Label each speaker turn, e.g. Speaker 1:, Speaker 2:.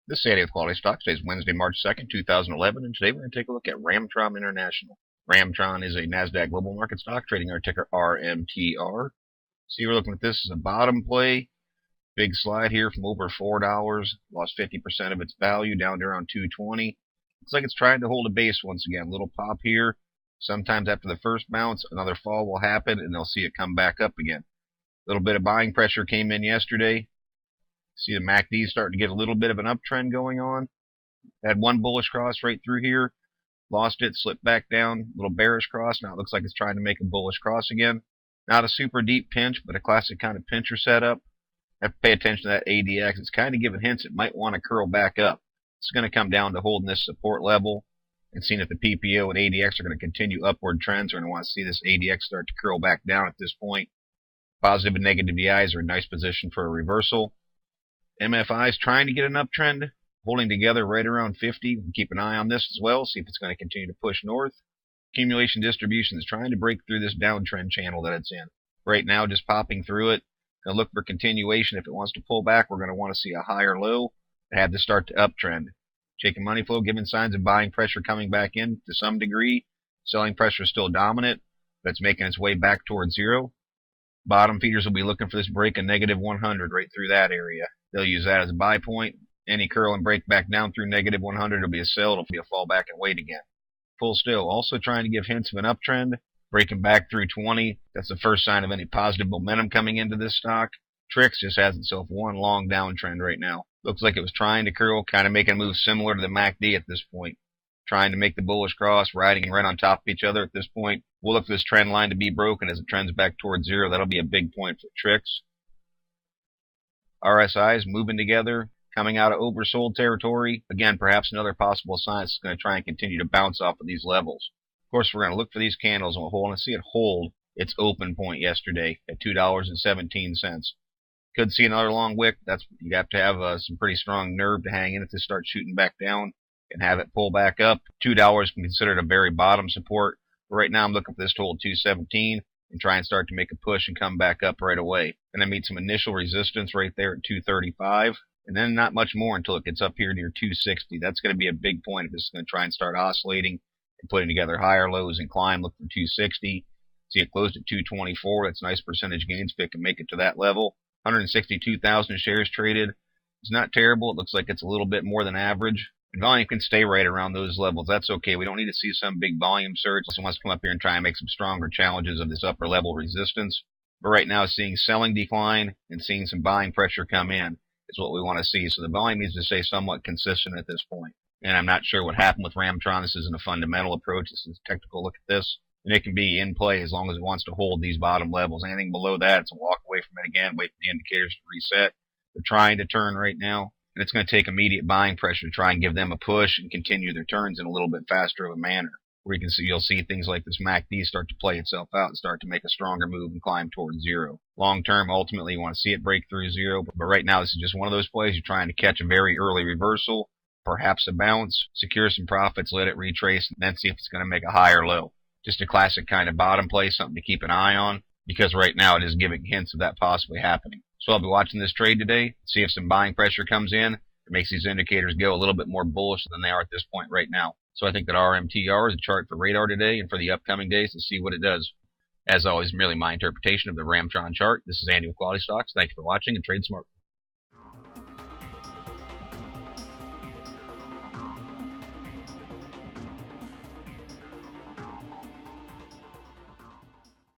Speaker 1: This is Andy with QualityStocks. Today is Wednesday, March 2nd, 2011, and today we're going to take a look at RMTR International. RMTR is a NASDAQ global market stock trading our ticker RMTR. See, we're looking at this as a bottom play. Big slide here from over $4. Lost 50% of its value down to around $2.20. Looks like it's trying to hold a base once again. Little pop here. Sometimes after the first bounce, another fall will happen, and they'll see it come back up again. A little bit of buying pressure came in yesterday. See the MACD starting to get a little bit of an uptrend going on. Had one bullish cross right through here. Lost it, slipped back down. Little bearish cross. Now it looks like it's trying to make a bullish cross again. Not a super deep pinch, but a classic kind of pincher setup. Have to pay attention to that ADX. It's kind of giving hints it might want to curl back up. It's going to come down to holding this support level and seeing if the PPO and ADX are going to continue upward trends. We're going to want to see this ADX start to curl back down at this point. Positive and negative VIs are in nice position for a reversal. MFI is trying to get an uptrend, holding together right around 50. We'll keep an eye on this as well, see if it's going to continue to push north. Accumulation distribution is trying to break through this downtrend channel that it's in. Right now, just popping through it. Going to look for continuation. If it wants to pull back, we're going to want to see a higher low to have this start to uptrend. Shaking money flow, giving signs of buying pressure coming back in to some degree. Selling pressure is still dominant, but it's making its way back towards zero. Bottom feeders will be looking for this break of negative 100 right through that area. They'll use that as a buy point. Any curl and break back down through negative 100 will be a sell. It'll be a fall back and wait again. Full still. Also trying to give hints of an uptrend. Breaking back through 20. That's the first sign of any positive momentum coming into this stock. Trix just has itself one long downtrend right now. Looks like it was trying to curl, kind of making a move similar to the MACD at this point. Trying to make the bullish cross, riding right on top of each other at this point. We'll look for this trend line to be broken as it trends back towards zero. That'll be a big point for Trix. RSI is moving together, coming out of oversold territory. Again, perhaps another possible sign it's going to try and continue to bounce off of these levels. Of course, we're going to look for these candles and we'll want to see it hold its open point yesterday at $2.17. Could see another long wick. You have to have some pretty strong nerve to hang in if this starts shooting back down and have it pull back up. $2 can be considered a very bottom support. But right now I'm looking for this to hold 217 and try and start to make a push and come back up right away. And then meet some initial resistance right there at 235. And then not much more until it gets up here near 260. That's going to be a big point if this is going to try and start oscillating and putting together higher lows and climb. Look for 260. See it closed at 224. That's nice percentage gains if it can make it to that level. 162,000 shares traded. It's not terrible. It looks like it's a little bit more than average. And volume can stay right around those levels. That's okay. We don't need to see some big volume surge. Someone wants to come up here and try and make some stronger challenges of this upper level resistance. But right now, seeing selling decline and seeing some buying pressure come in is what we want to see. So the volume needs to stay somewhat consistent at this point. And I'm not sure what happened with RMTR. This isn't a fundamental approach. This is a technical look at this. And it can be in play as long as it wants to hold these bottom levels. Anything below that, it's a walk away from it again, wait for the indicators to reset. They're trying to turn right now. And it's going to take immediate buying pressure to try and give them a push and continue their turns in a little bit faster of a manner. Where you'll see things like this MACD start to play itself out and start to make a stronger move and climb towards zero. Long term, ultimately, you want to see it break through zero. But right now, this is just one of those plays. You're trying to catch a very early reversal, perhaps a bounce, secure some profits, let it retrace, and then see if it's going to make a higher low. Just a classic kind of bottom play, something to keep an eye on, because right now it is giving hints of that possibly happening. So I'll be watching this trade today, see if some buying pressure comes in. It makes these indicators go a little bit more bullish than they are at this point right now. So I think that RMTR is a chart for radar today and for the upcoming days to see what it does. As always, merely my interpretation of the RMTR chart. This is Andy with QualityStocks. Thank you for watching and trade smart.